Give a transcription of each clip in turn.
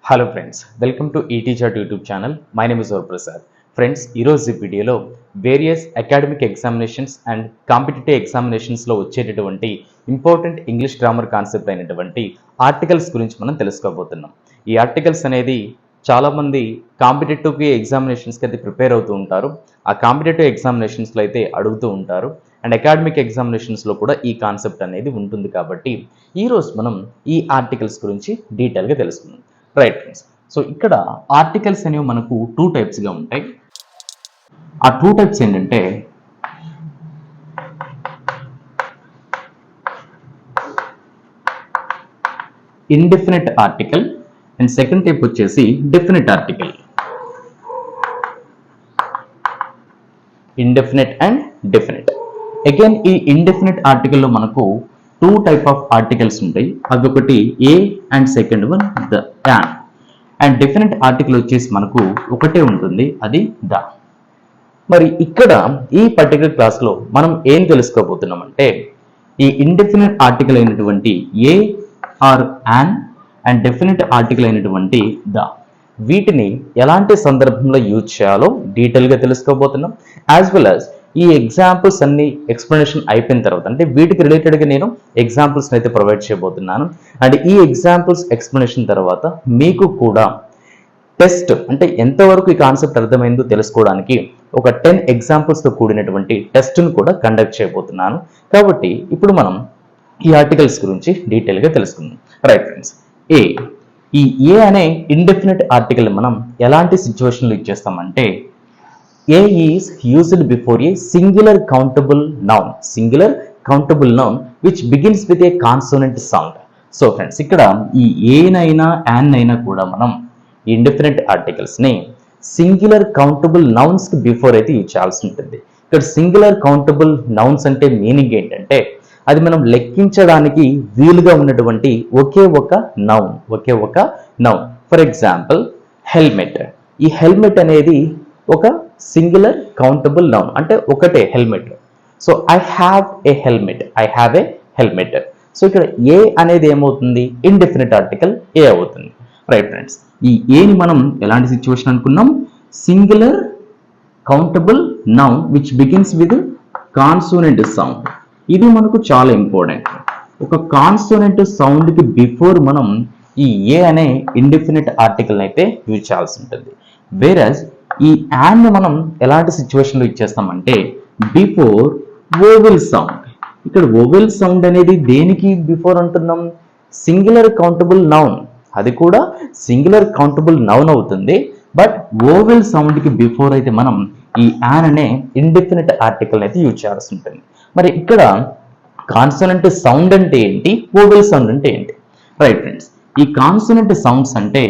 Hello friends, welcome to eTeacher YouTube channel. My name is Prasad. Friends, ఈరోజు ఈ వీడియోలో various academic examinations and competitive ఎగ్జామినేషన్స్లో వచ్చేటటువంటి important English grammar concept అయినటువంటి articles గురించి మనం తెలుసుకోబోతున్నాం. ఈ ఆర్టికల్స్ అనేది చాలామంది కాంపిటేటివ్కి ఎగ్జామినేషన్స్కి అయితే ప్రిపేర్ అవుతూ ఉంటారు. ఆ కాంపిటేటివ్ ఎగ్జామినేషన్స్లో అయితే అడుగుతూ ఉంటారు అండ్ అకాడమిక్ ఎగ్జామినేషన్స్లో కూడా ఈ కాన్సెప్ట్ అనేది ఉంటుంది. కాబట్టి ఈరోజు మనం ఈ ఆర్టికల్స్ గురించి డీటెయిల్గా తెలుసుకుందాం. రైట్ ఫ్రెండ్స్, సో ఇక్కడ ఆర్టికల్స్ అనేవి మనకు టూ టైప్స్గా ఉంటాయి. ఆ టూ టైప్స్ ఏంటంటే indefinite article and second type వచ్చేసి definite article. Indefinite and definite. Again ఈ ఇండెఫినిట్ ఆర్టికల్లో మనకు టూ టైప్ ఆఫ్ ఆర్టికల్స్ ఉంటాయి. అవి ఒకటి a and second one the an. And definite article వచ్చేసి మనకు ఒకటే ఉంటుంది, అది ద. మరి ఇక్కడ ఈ పర్టికులర్ క్లాస్లో మనం ఏం తెలుసుకోబోతున్నాం అంటే ఈ ఇండెఫినిట్ ఆర్టికల్ అయినటువంటి a or an and definite article అయినటువంటి ద, వీటిని ఎలాంటి సందర్భంలో యూజ్ చేయాలో డీటెయిల్గా తెలుసుకోబోతున్నాం. యాజ్ వెల్ యాజ్ ఈ ఎగ్జాంపుల్స్ అన్ని ఎక్స్ప్లెనేషన్ అయిపోయిన తర్వాత అంటే వీటికి రిలేటెడ్గా నేను ఎగ్జాంపుల్స్ అయితే ప్రొవైడ్ చేయబోతున్నాను. అండ్ ఈ ఎగ్జాంపుల్స్ ఎక్స్ప్లెనేషన్ తర్వాత మీకు కూడా టెస్ట్ అంటే ఎంతవరకు ఈ కాన్సెప్ట్ అర్థమైందో తెలుసుకోవడానికి ఒక 10 ఎగ్జాంపుల్స్తో కూడినటువంటి టెస్ట్ను కూడా కండక్ట్ చేయబోతున్నాను. కాబట్టి ఇప్పుడు మనం ఈ ఆర్టికల్స్ గురించి డీటెయిల్గా తెలుసుకుందాం. రైట్ ఫ్రెండ్స్, ఈ ఏ అనే ఇండెఫినిట్ ఆర్టికల్ మనం ఎలాంటి సిచ్యువేషన్లో ఇచ్చేస్తామంటే A is used before a singular countable noun which begins with a consonant sound. So friends, ఇక్కడ ఈ ఏ నైనా యాన్ అయినా కూడా మనం ఇండెఫినిట్ ఆర్టికల్స్ ని సింగులర్ కౌంటబుల్ నౌన్స్ కి బిఫోర్ అయితే యూజ్ చేయాల్సి ఉంటుంది. ఇక్కడ సింగులర్ కౌంటబుల్ నౌన్స్ అంటే మీనింగ్ ఏంటంటే అది మనం లెక్కించడానికి వీలుగా ఉన్నటువంటి ఒకే ఒక నౌన్. For example helmet. ఈ హెల్మెట్ అనేది ఒక సింగులర్ కౌంటబుల్ నౌన్ అంటే ఒకటే helmet. So I have a helmet. So ఇక్కడ ఏ అనేది ఏమవుతుంది, ఇండెఫినిట్ ఆర్టికల్ ఏ అవుతుంది. రైట్ ఫ్రెండ్స్, ఈ ఏని మనం ఎలాంటి సిచ్యువేషన్ అనుకున్నాం, singular countable noun which begins with consonant sound. ఇది మనకు చాలా ఇంపార్టెంట్. ఒక కాన్సోనెంట్ సౌండ్ కి బిఫోర్ మనం ఈ ఏ అనే ఇండెఫినిట్ ఆర్టికల్ అయితే యూజ్ చేయాల్సి ఉంటుంది. వేరస్ ఈ యాన్ మనం ఎలాంటి సిచ్యువేషన్లో ఇచ్చేస్తామంటే బిఫోర్ వోవెల్ సౌండ్. ఇక్కడ వోవెల్ సౌండ్ అనేది దేనికి బిఫోర్ అంటున్నాం, సింగులర్ కౌంటబుల్ నౌన్. అది కూడా సింగులర్ కౌంటబుల్ నౌన్ అవుతుంది, బట్ వోవెల్ సౌండ్ కి బిఫోర్ అయితే మనం ఈ యాన్ అనే ఇండెఫినిట్ ఆర్టికల్ అయితే యూజ్ చేయాల్సి ఉంటుంది. మరి ఇక్కడ కాన్సోనెంట్ సౌండ్ అంటే ఏంటి, వోవెల్ సౌండ్ అంటే ఏంటి? రైట్ ఫ్రెండ్స్, ఈ కాన్సోనెంట్ సౌండ్స్ అంటే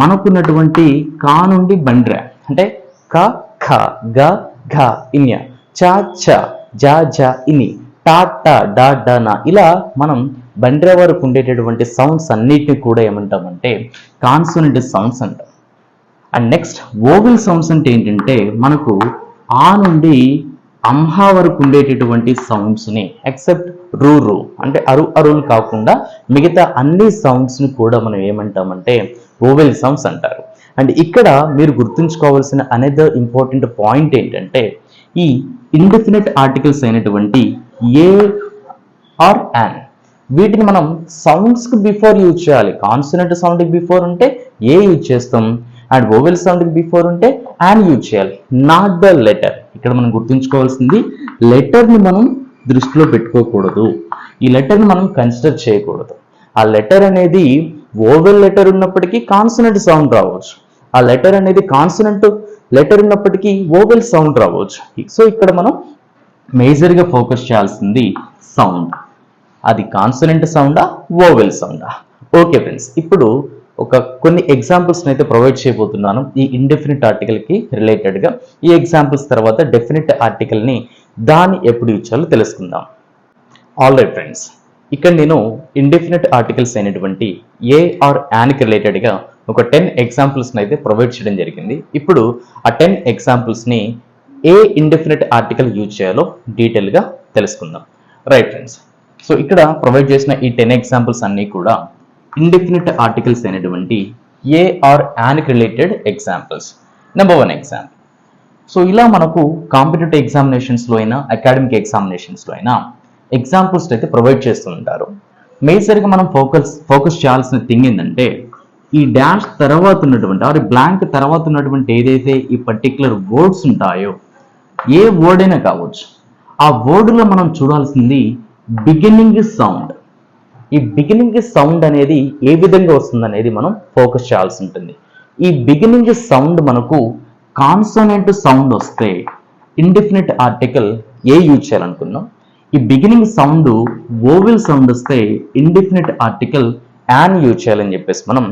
మనకున్నటువంటి కా నుండి బండ్రా అంటే క ఖ గ ఘ ఇన్య చ ఛ జ ఝ ఇని టా టా డా డా నా ఇలా మనం బండ్రా వరకు ఉండేటటువంటి సౌండ్స్ అన్నిటిని కూడా ఏమంటామంటే కాన్సోనెంట్ సౌండ్స్ అంటాం. అండ్ నెక్స్ట్ వోవెల్ సౌండ్స్ అంటే ఏంటంటే మనకు ఆ నుండి అంహా వరకు ఉండేటటువంటి సౌండ్స్ని ఎక్సెప్ట్ రూ అంటే అరులు కాకుండా మిగతా అన్ని సౌండ్స్ని కూడా మనం ఏమంటామంటే వోవెల్ సౌండ్స్ అంటారు. అండ్ ఇక్కడ మీరు గుర్తుంచుకోవాల్సిన అనదర్ ఇంపార్టెంట్ పాయింట్ ఏంటంటే ఈ ఇండెఫినిట్ ఆర్టికల్స్ అయినటువంటి ఏ ఆర్ యాన్ వీటిని మనం సౌండ్స్కి బిఫోర్ యూజ్ చేయాలి. కాన్సోనెంట్ సౌండ్కి బిఫోర్ ఉంటే ఏ యూజ్ చేస్తాం అండ్ వోవెల్ సౌండ్కి బిఫోర్ ఉంటే యాన్ యూజ్ చేయాలి, నాట్ ద లెటర్. ఇక్కడ మనం గుర్తుంచుకోవాల్సింది లెటర్ని మనం దృష్టిలో పెట్టుకోకూడదు, ఈ లెటర్ని మనం కన్సిడర్ చేయకూడదు. ఆ లెటర్ అనేది వోవెల్ లెటర్ ఉన్నప్పటికీ కాన్సోనెంట్ సౌండ్ రావచ్చు, ఆ లెటర్ అనేది కాన్సోనెంట్ లెటర్ ఉన్నప్పటికీ వోవెల్ సౌండ్ రావచ్చు. సో ఇక్కడ మనం మేజర్గా ఫోకస్ చేయాల్సింది సౌండ్, అది కాన్సోనెంట్ సౌండా వోవెల్ సౌండా. ఓకే ఫ్రెండ్స్, ఇప్పుడు కొన్ని ఎగ్జాంపుల్స్ని అయితే ప్రొవైడ్ చేయబోతున్నాను ఈ ఇండెఫినిట్ ఆర్టికల్కి రిలేటెడ్గా. ఈ ఎగ్జాంపుల్స్ తర్వాత డెఫినిట్ ఆర్టికల్ని దాన్ని ఎప్పుడు ఇచ్చాలో తెలుసుకుందాం. ఆల్ రైట్ ఫ్రెండ్స్, ఇక్కడ నేను ఇండెఫినిట్ ఆర్టికల్స్ అయినటువంటి ఏ ఆర్ యాన్కి రిలేటెడ్గా ఒక 10 ఎగ్జాంపుల్స్ని అయితే ప్రొవైడ్ చేయడం జరిగింది. ఇప్పుడు ఆ 10 ఎగ్జాంపుల్స్ని ఏ ఇండెఫినిట్ ఆర్టికల్ యూజ్ చేయాలో డీటెయిల్గా తెలుసుకుందాం. రైట్ ఫ్రెండ్స్, సో ఇక్కడ ప్రొవైడ్ చేసిన ఈ 10 ఎగ్జాంపుల్స్ అన్నీ కూడా ఇండెఫినిట్ ఆర్టికల్స్ అయినటువంటి ఏ ఆర్ యాన్కి related examples. Number 1 example. So ఇలా మనకు కాంపిటేటివ్ ఎగ్జామినేషన్స్లో అయినా అకాడమిక్ ఎగ్జామినేషన్స్లో అయినా ఎగ్జాంపుల్స్ అయితే ప్రొవైడ్ చేస్తూ ఉంటారు. మేజర్గా మనం ఫోకస్ చేయాల్సిన థింగ్ ఏంటంటే ఈ డాష్ తర్వాత ఉన్నటువంటి ఆర్ బ్లాంక్ తర్వాత ఉన్నటువంటి ఏదైతే ఈ పర్టికులర్ వర్డ్స్ ఉంటాయో ఏ వర్డ్ అయినా కావచ్చు, ఆ వర్డ్లో మనం చూడాల్సింది బిగినింగ్ సౌండ్. ఈ బిగినింగ్ సౌండ్ అనేది ఏ విధంగా వస్తుంది అనేది మనం ఫోకస్ చేయాల్సి ఉంటుంది. ఈ బిగినింగ్ సౌండ్ మనకు కాన్సోనెంట్ సౌండ్ వస్తే ఇండెఫినిట్ ఆర్టికల్ ఏ యూజ్ చేయాలనుకున్నాం. ఈ బిగినింగ్ సౌండ్ వోవెల్ సౌండ్ వస్తే ఇండెఫినిట్ ఆర్టికల్ యాన్ యూజ్ చేయాలని చెప్పేసి మనం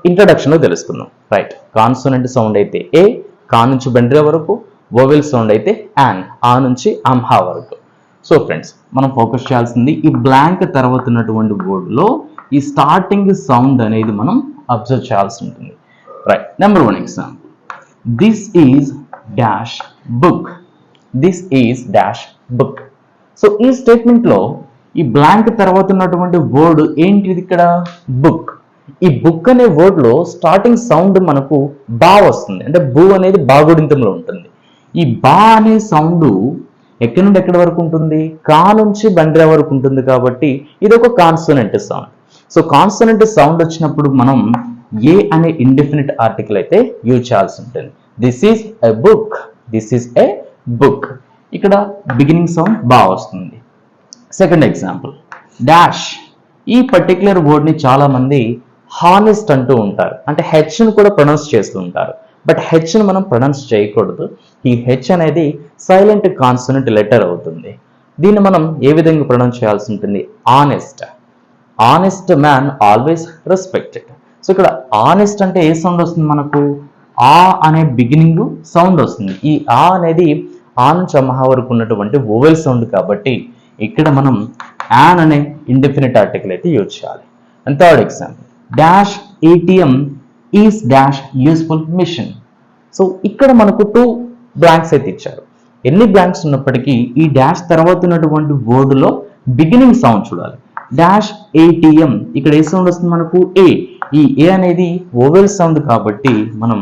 ఇంట్రడక్షన్లో తెలుసుకుందాం. రైట్, కాన్సోనెంట్ సౌండ్ అయితే ఏ, కా నుంచి బండ్రా వరకు, వోవెల్ సౌండ్ అయితే యాన్, ఆ నుంచి అంహా వరకు. సో ఫ్రెండ్స్, మనం ఫోకస్ చేయాల్సింది ఈ బ్లాంక్ తర్వాత ఉన్నటువంటి వర్డ్లో ఈ స్టార్టింగ్ సౌండ్ అనేది మనం అబ్జర్వ్ చేయాల్సి ఉంటుంది. Right, number 1 example. This is dash book. This is dash book. So ఈ స్టేట్మెంట్లో ఈ బ్లాంక్ తర్వాత ఉన్నటువంటి వర్డ్ ఏంటిది ఇక్కడ? బుక్. ఈ బుక్ అనే వర్డ్లో స్టార్టింగ్ సౌండ్ మనకు బా వస్తుంది, అంటే బూ అనేది బాగుడింతంలో ఉంటుంది. ఈ బా అనే సౌండ్ ఎక్కడి నుండి ఎక్కడి వరకు ఉంటుంది? కా నుంచి బండ్రా వరకు ఉంటుంది, కాబట్టి ఇది ఒక consonant sound. So consonant sound వచ్చినప్పుడు మనం ఏ అనే ఇండెఫినిట్ ఆర్టికల్ అయితే యూజ్ చేయాల్సి ఉంటుంది. This is a book. This is a book. ఇక్కడ బిగినింగ్ సౌండ్ బా వస్తుంది. Second example, dash. ఈ పర్టికులర్ వర్డ్ని చాలా మంది హానెస్ట్ అంటూ ఉంటారు, అంటే హెచ్ను కూడా ప్రొనౌన్స్ చేస్తూ ఉంటారు. బట్ హెచ్ను మనం ప్రొనౌన్స్ చేయకూడదు. ఈ హెచ్ అనేది సైలెంట్ కాన్సోనెంట్ లెటర్ అవుతుంది. దీన్ని మనం ఏ విధంగా ప్రొనౌన్స్ చేయాల్సి ఉంటుంది? Honest. Honest man always respected. So ఇక్కడ ఆనెస్ట్ అంటే ఏ సౌండ్ వస్తుంది మనకు? ఆ అనే బిగినింగ్ సౌండ్ వస్తుంది. ఈ ఆ అనేది ఆ నుంచి అమహా వరకు ఉన్నటువంటి వోవెల్ సౌండ్, కాబట్టి ఇక్కడ మనం యాన్ అనే ఇండెఫినిట్ ఆర్టికల్ అయితే యూజ్ చేయాలి. And third example, dash ATM is dash useful machine. So ఇక్కడ మనకు 2 బ్లాంక్స్ అయితే ఇచ్చారు. ఎన్ని బ్లాంక్స్ ఉన్నప్పటికీ ఈ డాష్ తర్వాత ఉన్నటువంటి వర్డ్లో బిగినింగ్ సౌండ్ చూడాలి. డాష్ ఏటీఎం, ఇక్కడ ఏ సౌండ్ వస్తుంది మనకు? ఏ. ఈ ఏ అనేది వోవెల్ సౌండ్, కాబట్టి మనం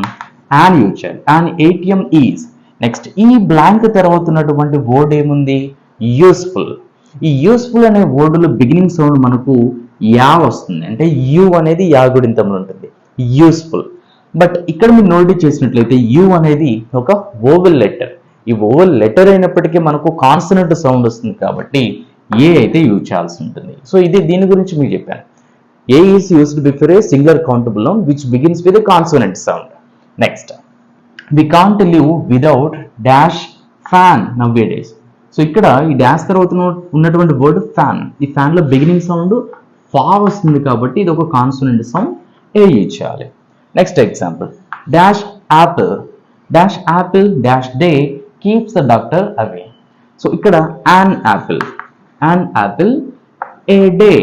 యాన్ యూజ్ చేయాలి. An ATM is. నెక్స్ట్ ఈ బ్లాంక్ తర్వాత ఉన్నటువంటి వర్డ్ ఏముంది? యూస్ఫుల్. ఈ యూస్ఫుల్ అనే వర్డ్లో బిగినింగ్ సౌండ్ మనకు యా వస్తుంది, అంటే యు అనేది యాగుడింతంలో ఉంటుంది, యూస్ఫుల్. బట్ ఇక్కడ మీరు నోటీస్ చేసినట్లయితే యు అనేది ఒక వోవెల్ లెటర్. ఈ వోవెల్ లెటర్ అయినప్పటికీ మనకు కాన్సనెంట్ సౌండ్ వస్తుంది, కాబట్టి ఏ అయితే యూజ్ చేయాల్సి ఉంటుంది. సో ఇది దీని గురించి మీకు చెప్పాను. A is used before a singular countable noun which begins with a consonant sound. Next, we can't live without dash fan nowadays. So ఇక్కడ ఈ డాష్ తర్వాత ఉన్నటువంటి వర్డ్ ఫ్యాన్. ఈ ఫ్యాన్ లో బిగినింగ్ సౌండ్ ఫా వస్తుంది, కాబట్టి ఇది ఒక కాన్సోనెంట్ సౌండ్, ఏ యూజ్ చేయాలి. Next example, dash apple. Dash apple dash day keeps the doctor away. So ఇక్కడ an apple. An apple A day.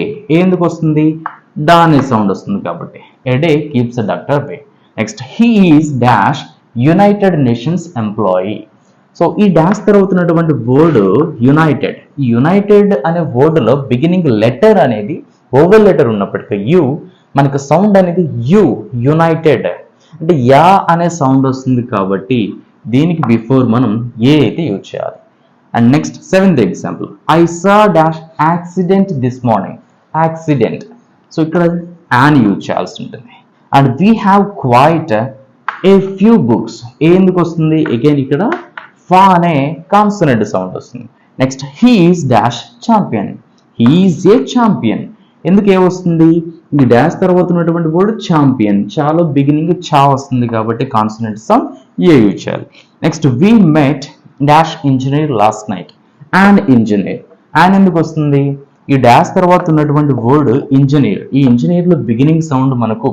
ఎందుకు వస్తుంది? డా అనే సౌండ్ వస్తుంది, కాబట్టి a day keeps the doctor away. Next, he is dash United Nations employee. So ఈ dash తర్వాత ఉన్నటువంటి వర్డ్ యునైటెడ్. ఈ యునైటెడ్ అనే వర్డ్లో బిగినింగ్ లెటర్ అనేది ఓవెల్ లెటర్ ఉన్నప్పటికీ యు, మనకు సౌండ్ అనేది యు, యునైటెడ్ అంటే యా అనే సౌండ్ వస్తుంది, కాబట్టి దీనికి బిఫోర్ మనం ఏ అయితే యూజ్ చేయాలి. And next 7th example, I saw dash accident this morning. Accident. So ఇక్కడ యాన్ యూజ్ చేయాల్సి ఉంటుంది. And we have quite a few books. ఎందుకు వస్తుంది? అగైన్ ఇక్కడ ఫా అనే కాన్సోనెంట్ సౌండ్ వస్తుంది. Next, he is dash champion. He is a champion. ఎందుకు ఏ వస్తుంది? ఈ డాష్ తర్వాత ఉన్నటువంటి వర్డ్ ఛాంపియన్, చాలా బిగినింగ్ చా వస్తుంది, కాబట్టి కాన్సోనెంట్ సౌండ్ ఏ యూజ్ చేయాలి. Next, we met dash engineer last night. And engineer. And ఎందుకు వస్తుంది? ఈ డాష్ తర్వాత ఉన్నటువంటి వర్డ్ ఇంజనీర్. ఈ ఇంజనీర్ లో బిగినింగ్ సౌండ్ మనకు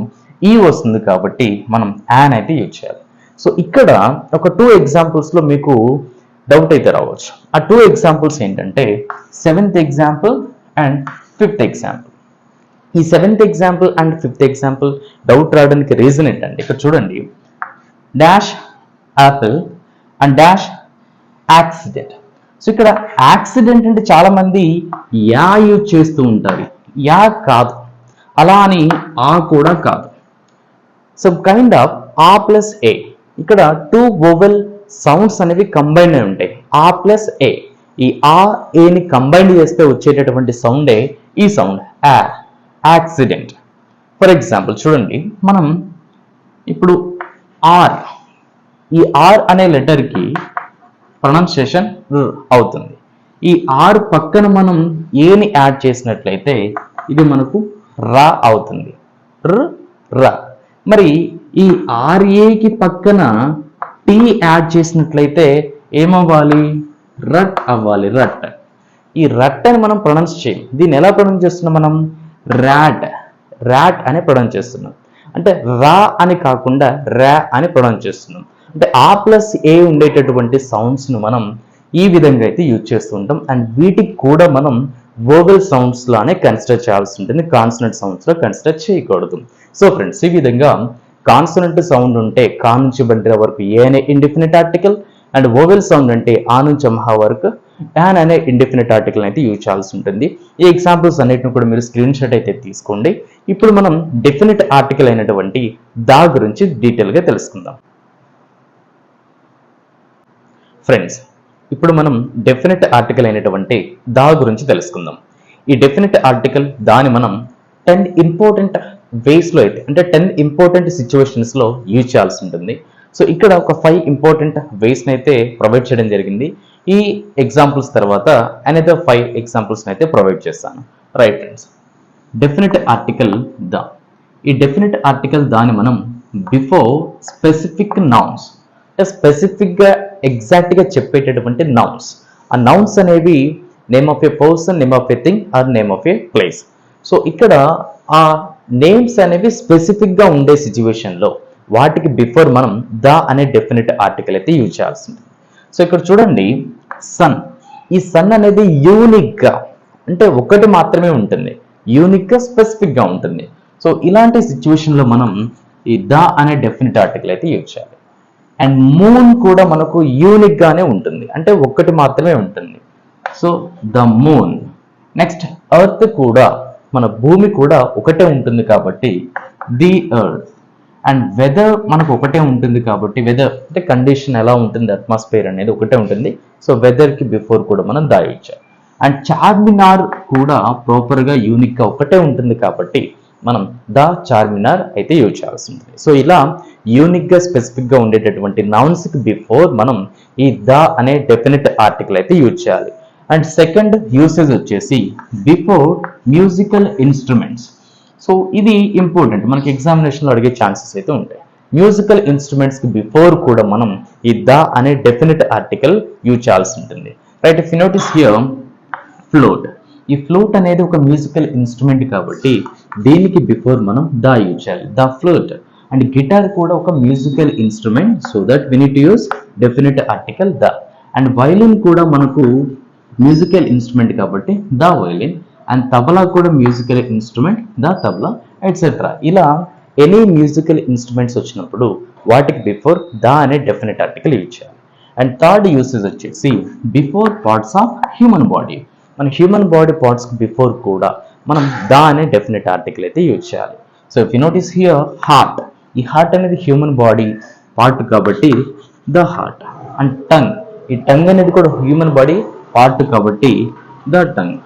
ఈ వస్తుంది, కాబట్టి మనం యాన్ అయితే యూజ్ చేయాలి. సో ఇక్కడ ఒక 2 ఎగ్జాంపుల్స్ లో మీకు డౌట్ అయితే రావచ్చు. ఆ 2 ఎగ్జాంపుల్స్ ఏంటంటే 7th example and 5th example. ఈ 7th example and 5th example doubt రావడానికి రీజన్ ఏంటంటే ఇక్కడ చూడండి, dash Apple and dash accident. So ఇక్కడ యాక్సిడెంట్ అంటే చాలా మంది యా యూజ్ చేస్తూ ఉంటారు. యా కాదు, అలా అని ఆ కూడా కాదు. సమ్ కైండ్ ఆఫ్ ఆ ప్లస్ ఏ. ఇక్కడ టూ వోవెల్ సౌండ్స్ అనేవి కంబైన్ అయి ఉంటాయి, ఆ ప్లస్ ఏ. ఈ ఆ ఏని కంబైన్ చేస్తే వచ్చేటటువంటి సౌండే ఈ సౌండ్ ఆ, యాక్సిడెంట్. ఫర్ ఎగ్జాంపుల్ చూడండి, మనం ఇప్పుడు ఆర్, ఈ ఆర్ అనే లెటర్కి ప్రొనౌన్సియేషన్ అవుతుంది. ఈ ఆర్ పక్కన మనం ఏని యాడ్ చేసినట్లయితే ఇది మనకు రా అవుతుంది, ర. మరి ఈ ఆర్ఏకి పక్కన టీ యాడ్ చేసినట్లయితే ఏమవ్వాలి? రట్ అవ్వాలి, రట్. ఈ రట్ అని మనం ప్రొనౌన్స్ చేయం. దీన్ని ఎలా ప్రొనౌన్స్ చేస్తున్నాం మనం? ర్యాట్, ర్యాట్ అని ప్రొనౌన్స్ చేస్తున్నాం. అంటే రా అని కాకుండా రా అని ప్రొనౌన్స్ చేస్తున్నాం. అంటే ఆ ప్లస్ ఏ ఉండేటటువంటి సౌండ్స్ ను మనం ఈ విధంగా అయితే యూజ్ చేస్తూ ఉంటాం. అండ్ వీటికి కూడా మనం వోవెల్ సౌండ్స్ లానే కన్సిడర్ చేయాల్సి ఉంటుంది, కాన్సనెంట్ సౌండ్స్ లో కన్సిడర్ చేయకూడదు. సో ఫ్రెండ్స్, ఈ విధంగా కాన్సనెంట్ సౌండ్ ఉంటే కా నుంచి బండిరా వరకు ఏ అనే indefinite article, and vowel sound అంటే ఆ నుంచి మహా వరకు యాన్ అనే ఇండిఫినిట్ ఆర్టికల్ అయితే యూజ్ చేయాల్సి ఉంటుంది. ఈ ఎగ్జాంపుల్స్ అన్నిటిని కూడా మీరు స్క్రీన్ షాట్ అయితే తీసుకోండి. ఇప్పుడు మనం డెఫినిట్ ఆర్టికల్ అయినటువంటి దా గురించి డీటెయిల్ గా తెలుసుకుందాం. ఫ్రెండ్స్, ఇప్పుడు మనం డెఫినిట్ ఆర్టికల్ అయినటువంటి దా గురించి తెలుసుకుందాం. ఈ డెఫినిట్ ఆర్టికల్ దాని మనం 10 ఇంపార్టెంట్ వేస్లో అయితే, అంటే 10 ఇంపార్టెంట్ సిచ్యువేషన్స్లో యూజ్ చేయాల్సి ఉంటుంది. సో ఇక్కడ ఒక 5 ఇంపార్టెంట్ వేస్ని అయితే ప్రొవైడ్ చేయడం జరిగింది. ఈ ఎగ్జాంపుల్స్ తర్వాత అనదర్ 5 ఎగ్జాంపుల్స్ని అయితే ప్రొవైడ్ చేస్తాను. Right friends, definite article the. ఈ డెఫినిట్ ఆర్టికల్ దాన్ని మనం బిఫోర్ స్పెసిఫిక్ నౌన్స్, అంటే స్పెసిఫిక్గా ఎగ్జాక్ట్గా చెప్పేటటువంటి నౌన్స్. ఆ నౌన్స్ అనేవి name of A person, name of a thing or name of A place. So ఇక్కడ ఆ నేమ్స్ అనేవి స్పెసిఫిక్గా ఉండే సిచ్యువేషన్లో వాటికి బిఫోర్ మనం ద అనే డెఫినిట్ ఆర్టికల్ అయితే యూజ్ చేయాల్సి ఉంటుంది. సో ఇక్కడ చూడండి, సన్. ఈ సన్ అనేది యూనిక్గా, అంటే ఒకటి మాత్రమే ఉంటుంది, యూనిక్గా స్పెసిఫిక్గా ఉంటుంది. సో ఇలాంటి సిచ్యువేషన్లో మనం ఈ ద అనే డెఫినిట్ ఆర్టికల్ అయితే యూజ్ చేయాలి. అండ్ మూన్ కూడా మనకు యూనిక్ గానే ఉంటుంది, అంటే ఒక్కటి మాత్రమే ఉంటుంది. So the moon. Next earth కూడా, మన భూమి కూడా ఒకటే ఉంటుంది కాబట్టి ది ఎర్త్. అండ్ వెదర్ మనకు ఒకటే ఉంటుంది కాబట్టి వెదర్ అంటే కండిషన్ ఎలా ఉంటుంది, అట్మాస్ఫియర్ అనేది ఒకటే ఉంటుంది. సో వెదర్కి బిఫోర్ కూడా మనం దా ఇచ్చాం. అండ్ చార్మినార్ కూడా ప్రాపర్గా యూనిక్గా ఒకటే ఉంటుంది కాబట్టి మనం ద చార్మినార్ అయితే యూజ్ చేయాల్సి ఉంటుంది. సో ఇలా యూనిక్గా స్పెసిఫిక్గా ఉండేటటువంటి నౌన్స్కి బిఫోర్ మనం ఈ ద అనే డెఫినిట్ ఆర్టికల్ అయితే యూజ్ చేయాలి. అండ్ సెకండ్ యూసేజ్ వచ్చేసి బిఫోర్ మ్యూజికల్ ఇన్స్ట్రుమెంట్స్. సో ఇది ఇంపార్టెంట్, మనకి ఎగ్జామినేషన్లో అడిగే ఛాన్సెస్ అయితే ఉంటాయి. మ్యూజికల్ ఇన్స్ట్రుమెంట్స్కి బిఫోర్ కూడా మనం ఈ ద అనే డెఫినిట్ ఆర్టికల్ యూజ్ చేయాల్సి ఉంటుంది. Right, if you notice here flute. ఈ ఫ్లూట్ అనేది ఒక మ్యూజికల్ ఇన్స్ట్రుమెంట్ కాబట్టి దీనికి బిఫోర్ మనం ద యూజ్ చేయాలి, ద ఫ్లూట్. అండ్ గిటార్ కూడా ఒక musical instrument, so that we need to use definite article the. And violin కూడా మనకు మ్యూజికల్ ఇన్స్ట్రుమెంట్ కాబట్టి ద వైలిన్. అండ్ తబలా కూడా musical instrument, the tabla, etcetera. ఇలా ఎనీ మ్యూజికల్ ఇన్స్ట్రుమెంట్స్ వచ్చినప్పుడు వాటికి బిఫోర్ ద అనే డెఫినిట్ ఆర్టికల్ యూజ్ చేయాలి. అండ్ థర్డ్ యూసేజ్ వచ్చేసి before parts of human body. మన హ్యూమన్ బాడీ పార్ట్స్కి బిఫోర్ కూడా మనం ద అనే డెఫినిట్ ఆర్టికల్ అయితే యూజ్ చేయాలి. So if you notice here heart. ఈ హార్ట్ అనేది హ్యూమన్ బాడీ పార్ట్ కాబట్టి ద హార్ట్. And tongue. ఈ టంగ్ అనేది కూడా హ్యూమన్ బాడీ పార్ట్ కాబట్టి ద టంగ్.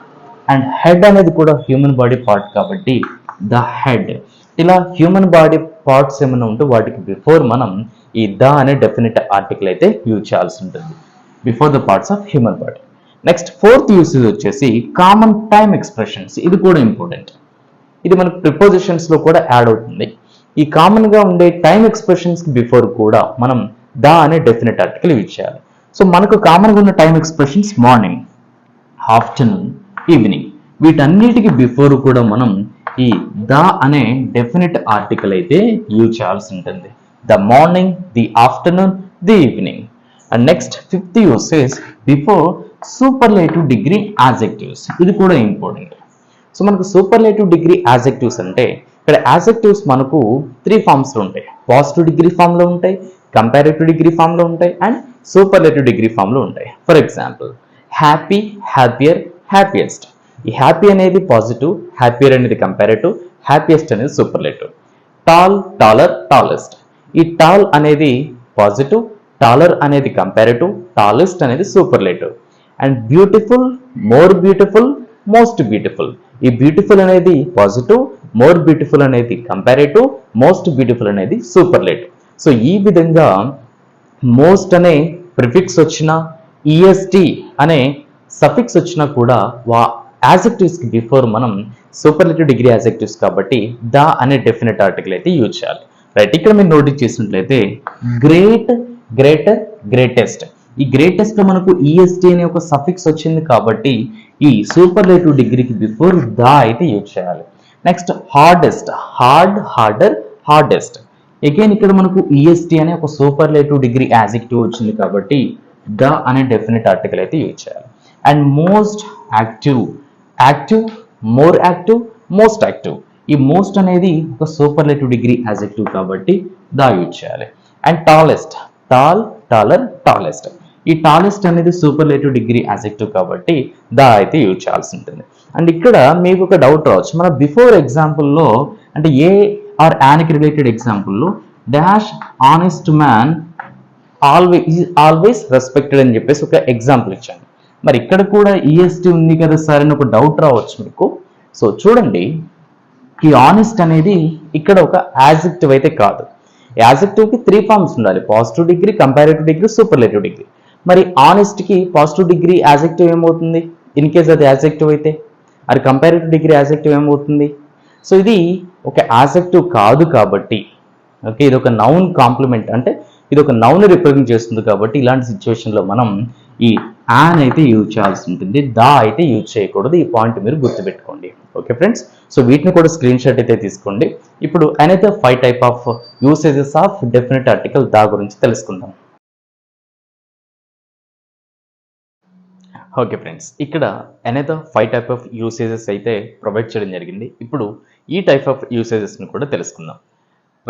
అండ్ హెడ్ అనేది కూడా హ్యూమన్ బాడీ పార్ట్ కాబట్టి ద హెడ్. ఇలా హ్యూమన్ బాడీ పార్ట్స్ ఏమైనా ఉంటే వాటికి బిఫోర్ మనం ఈ ద అనే డెఫినిట్ ఆర్టికల్ అయితే యూజ్ చేయాల్సి ఉంటుంది, before the parts of human body. Next fourth usage వచ్చేసి కామన్ టైమ్ ఎక్స్ప్రెషన్స్. ఇది కూడా ఇంపార్టెంట్, ఇది మనకు ప్రిపోజిషన్స్ లో కూడా యాడ్ అవుతుంది. ఈ కామన్ గా ఉండే టైం ఎక్స్ప్రెషన్స్ కి బిఫోర్ కూడా మనం ద అనే డెఫినెట్ ఆర్టికల్ యూజ్ చేయాలి. సో మనకు కామన్ గా ఉన్న time expressions morning, afternoon, evening. వీటన్నిటికి బిఫోర్ కూడా మనం ఈ ద అనే డెఫినెట్ ఆర్టికల్ అయితే యూజ్ చేయాల్సి ఉంటుంది. The morning, the afternoon, the evening. And next fifth usage before superlative degree adjectives. ఇది కూడా ఇంపార్టెంట్. సో మనకు సూపర్లేటివ్ డిగ్రీ యాడ్జెక్టివ్స్ అంటే ఇక్కడ యాడ్జెక్టివ్స్ మనకు 3 ఫామ్స్లో ఉంటాయి. పాజిటివ్ డిగ్రీ ఫామ్లో ఉంటాయి, కంపారేటివ్ డిగ్రీ ఫామ్లో ఉంటాయి, అండ్ సూపర్లేటివ్ డిగ్రీ ఫామ్లో ఉంటాయి. For example happy, happier, happiest. ఈ హ్యాపీ అనేది పాజిటివ్, హ్యాపియర్ అనేది కంపారేటివ్, హ్యాపీయెస్ట్ అనేది సూపర్లేటివ్. Tall, taller, tallest. ఈ టాల్ అనేది పాజిటివ్, టాలర్ అనేది కంపారిటివ్, టాలెస్ట్ అనేది superlative. And beautiful, more beautiful, most beautiful. ఈ బ్యూటిఫుల్ అనేది పాజిటివ్, మోర్ బ్యూటిఫుల్ అనేది కంపారిటివ్, మోస్ట్ బ్యూటిఫుల్ అనేది సూపర్లేటివ్. సో ఈ విధంగా మోస్ట్ అనే ప్రిఫిక్స్ వచ్చినా, ఈఎస్టి అనే సఫిక్స్ వచ్చినా కూడా యాజెక్టివ్స్ కి బిఫోర్ మనం సూపర్లేటివ్ డిగ్రీ యాజెక్టివ్స్ కాబట్టి ద అనే డెఫినెట్ ఆర్టికల్ అయితే యూజ్ చేయాలి. రైట్, ఇక్కడ మీరు నోటీస్ చేసినట్లయితే గ్రేట్, గ్రేటర్, గ్రేటెస్ట్. ఈ గ్రేటెస్ట్ లో మనకు ఈఎస్టి అనే ఒక సఫిక్స్ వచ్చింది కాబట్టి ఈ సూపర్లేటివ్ డిగ్రీకి బిఫోర్ ద అయితే యూజ్ చేయాలి. Next hardest, hard, harder, hardest. Again ఇక్కడ మనకు ఈఎస్టి అనే ఒక సూపర్లేటివ్ డిగ్రీ యాజెక్టివ్ వచ్చింది కాబట్టి ద అనే డెఫినెట్ ఆర్టికల్ అయితే యూజ్ చేయాలి. And most active, active, more active, most active. ఈ మోస్ట్ అనేది ఒక సూపర్లేటివ్ డిగ్రీ యాజెక్టివ్ కాబట్టి ద యూజ్ చేయాలి. And tallest, tall, taller, tallest. ఈ టాలెస్ట్ అనేది సూపర్లేటివ్ డిగ్రీ యాజెక్టివ్ కాబట్టి ద అయితే యూజ్ చేయాల్సి ఉంటుంది. అండ్ ఇక్కడ మీకు ఒక డౌట్ రావచ్చు, మన బిఫోర్ ఎగ్జాంపుల్లో అంటే ఏ ఆర్ యాన్కి రిలేటెడ్ ఎగ్జాంపుల్లో dash honest man always respected అని చెప్పేసి ఒక ఎగ్జాంపుల్ ఇచ్చాను. మరి ఇక్కడ కూడా ఈఎస్టీ ఉంది కదా సార్ అని ఒక డౌట్ రావచ్చు మీకు. సో చూడండి, ఈ ఆనెస్ట్ అనేది ఇక్కడ ఒక యాజెక్టివ్ అయితే కాదు. యాజెక్టివ్ కి 3 ఫార్మ్స్ ఉండాలి: positive degree, comparative degree, superlative degree. మరి ఆనెస్ట్ కి పాజిటివ్ డిగ్రీ యాజెక్టివ్ ఏమవుతుంది ఇన్ కేస్ అది యాజెక్టివ్ అయితే? అది కంపారేటివ్ డిగ్రీ యాజెక్టివ్ ఏమవుతుంది? సో ఇది ఒక యాజెక్టివ్ కాదు కాబట్టి, ఓకే, ఇది ఒక నౌన్ కాంప్లిమెంట్, అంటే ఇది ఒక నౌన్ రిప్రజెంట్ చేస్తుంది కాబట్టి ఇలాంటి సిచ్యువేషన్లో మనం ఈ యాన్ అయితే యూజ్ చేయాల్సి ఉంటుంది, దా అయితే యూజ్ చేయకూడదు. ఈ పాయింట్ మీరు గుర్తుపెట్టుకోండి. ఓకే ఫ్రెండ్స్, సో వీటిని కూడా స్క్రీన్ షాట్ అయితే తీసుకోండి. ఇప్పుడు another 5 type of usages of definite article the గురించి తెలుసుకుందాం. ఓకే ఫ్రెండ్స్, ఇక్కడ అనదర్ 5 టైప్ ఆఫ్ యూసేజెస్ అయితే ప్రొవైడ్ చేయడం జరిగింది. ఇప్పుడు ఈ టైప్ ఆఫ్ యూసేజెస్ని కూడా తెలుసుకుందాం.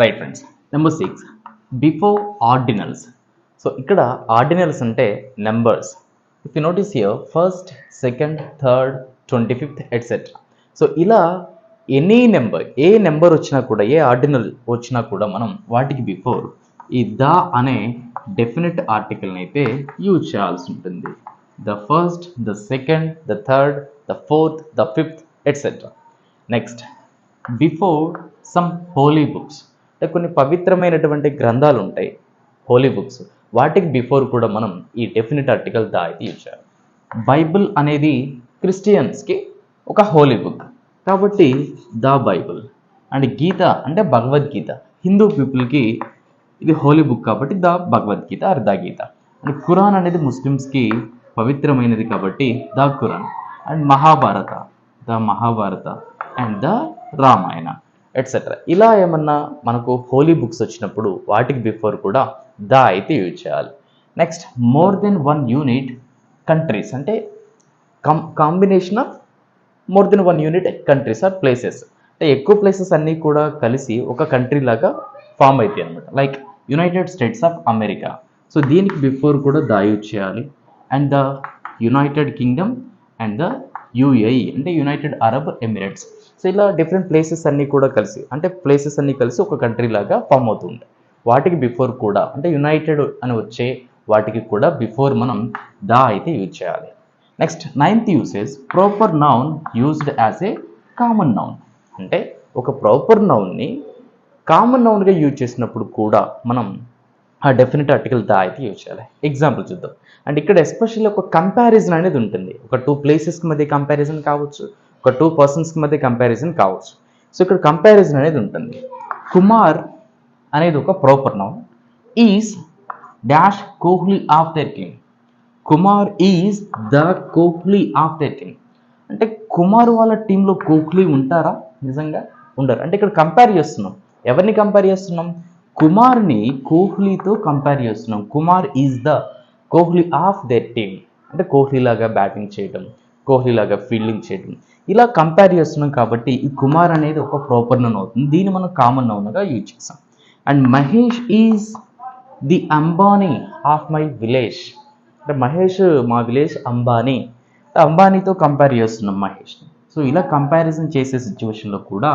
Right friends, number 6 before ordinals. So ఇక్కడ ఆర్డినల్స్ అంటే numbers. If you notice here first, second, third, 25th etcetera. So ఇలా ఎనీ నెంబర్, ఏ నెంబర్ వచ్చినా కూడా, ఏ ఆర్డినల్ వచ్చినా కూడా మనం వాటికి బిఫోర్ ఈ ద అనే డెఫినెట్ ఆర్టికల్ని అయితే యూజ్ చేయాల్సి ఉంటుంది. The first, the second, the third, the fourth, the fifth etcetera. Next before some holy books, అంటే కొన్ని పవిత్రమైనటువంటి గ్రంథాలు ఉంటాయి, హోలీ బుక్స్, వాటికి బిఫోర్ కూడా మనం ఈ డెఫినెట్ ఆర్టికల్ ద అయితే యూజ్ చేయాలి. బైబిల్ అనేది క్రిస్టియన్స్కి ఒక హోలీ బుక్ కాబట్టి ద బైబిల్. అండ్ గీత అంటే భగవద్గీత, హిందూ పీపుల్కి ఇది హోలీ బుక్ కాబట్టి the Bhagavad Gita or the Gita. And Quran అనేది ముస్లిమ్స్కి పవిత్రమైనది కాబట్టి the Quran. And Mahabharata, the Mahabharata and the Ramayana etcetera. ఇలా ఏమన్నా మనకు హోలీ బుక్స్ వచ్చినప్పుడు వాటికి బిఫోర్ కూడా ద అయితే యూజ్ చేయాలి. Next more than 1 unit countries, అంటే combination of more than 1 unit countries or places, అంటే ఎక్కువ ప్లేసెస్ అన్నీ కూడా కలిసి ఒక కంట్రీ లాగా ఫామ్ అవుతాయి అనమాట. Like United states of America, so దీనికి బిఫోర్ కూడా ద యూజ్ చేయాలి. And the United Kingdom and the UAE అంటే యునైటెడ్ అరబ్ ఎమిరేట్స్. సో ఇలా డిఫరెంట్ ప్లేసెస్ అన్నీ కూడా కలిసి, అంటే ప్లేసెస్ అన్నీ కలిసి ఒక కంట్రీ లాగా ఫామ్ అవుతుంటాయి. వాటికి బిఫోర్ కూడా, అంటే యునైటెడ్ అని వచ్చే వాటికి కూడా బిఫోర్ మనం ద అయితే యూజ్ చేయాలి. Next 9th usage proper noun used as a common noun, అంటే ఒక ప్రాపర్ నౌన్ని కామన్ నౌన్గా యూజ్ చేసినప్పుడు కూడా మనం ఆ డెఫినెట్ ఆర్టికల్ ద అయితే యూజ్ చేయాలి. ఎగ్జాంపుల్ చూద్దాం. అండ్ ఇక్కడ ఎస్పెషల్లీ ఒక కంపారిజన్ అనేది ఉంటుంది, ఒక 2 ప్లేసెస్కి మధ్య కంపారిజన్ కావచ్చు, ఒక 2 పర్సన్స్కి మధ్య కంపారిజన్ కావచ్చు. సో ఇక్కడ కంపారిజన్ అనేది ఉంటుంది. కుమార్ అనేది ఒక proper noun, is dash Kohli of their team. Kumar is the Kohli of their team, అంటే కుమార్ వాళ్ళ టీంలో కోహ్లీ ఉంటారా? నిజంగా ఉండరు. అంటే ఇక్కడ కంపేర్ చేస్తున్నాం, ఎవరిని కంపేర్ చేస్తున్నాం? కుమార్ని కోహ్లీతో కంపేర్ చేస్తున్నాం. Kumar is the Kohli of their team, అంటే కోహ్లీ లాగా బ్యాటింగ్ చేయడం, కోహ్లీ లాగా ఫీల్డింగ్ చేయడం, ఇలా కంపేర్ చేస్తున్నాం కాబట్టి ఈ కుమార్ అనేది ఒక ప్రాపర్ నౌన్ అవుతుంది. దీన్ని మనం కామన్ నౌన్గా యూజ్ చేస్తాం. And Mahesh is the Ambani of my village, అంటే మహేష్ మా విలేజ్ అంబానీ, అంబానీతో కంపేర్ చేస్తున్నాం మహేష్ని. సో ఇలా కంపారిజన్ చేసే సిచ్యువేషన్లో కూడా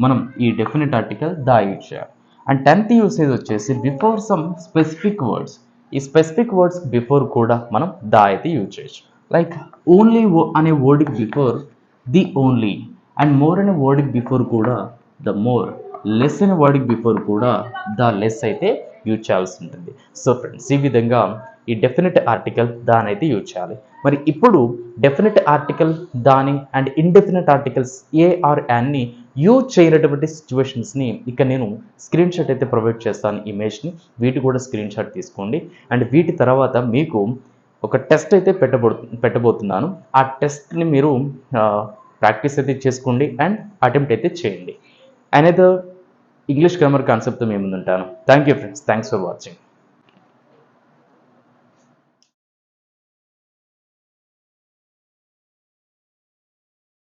మనం ఈ డెఫినెట్ ఆర్టికల్ దా యూజ్ చేయాలి. అండ్ 10th యూసేజ్ వచ్చేసి బిఫోర్ సమ్ స్పెసిఫిక్ వర్డ్స్. ఈ స్పెసిఫిక్ వర్డ్స్ బిఫోర్ కూడా మనం దా అయితే యూజ్ చేయొచ్చు. లైక్ ఓన్లీ అనే వర్డ్కి before the only, and more అనే వర్డ్కి బిఫోర్ కూడా ద మోర్, లెస్ అనే వర్డ్కి బిఫోర్ కూడా ద లెస్ అయితే యూజ్ చేయాల్సి ఉంటుంది. సో ఫ్రెండ్స్, ఈ విధంగా ఈ డెఫినెట్ ఆర్టికల్ దాని అయితే యూజ్ చేయాలి. మరి ఇప్పుడు డెఫినెట్ ఆర్టికల్ దాని and indefinite articles a or యాన్ని యూజ్ చేయనటువంటి సిచ్యువేషన్స్ని ఇక్కడ నేను స్క్రీన్ షాట్ అయితే ప్రొవైడ్ చేస్తాను, ఇమేజ్ని. వీటి కూడా స్క్రీన్ షాట్ తీసుకోండి. అండ్ వీటి తర్వాత మీకు ఒక టెస్ట్ అయితే పెట్టబోతున్నాను. ఆ టెస్ట్ని మీరు ప్రాక్టీస్ అయితే చేసుకోండి అండ్ అటెంప్ట్ అయితే చేయండి. అనదర్ ఇంగ్లీష్ గ్రామర్ కాన్సెప్ట్తో మేము ముందుంటాను. Thank you friends, thanks for watching.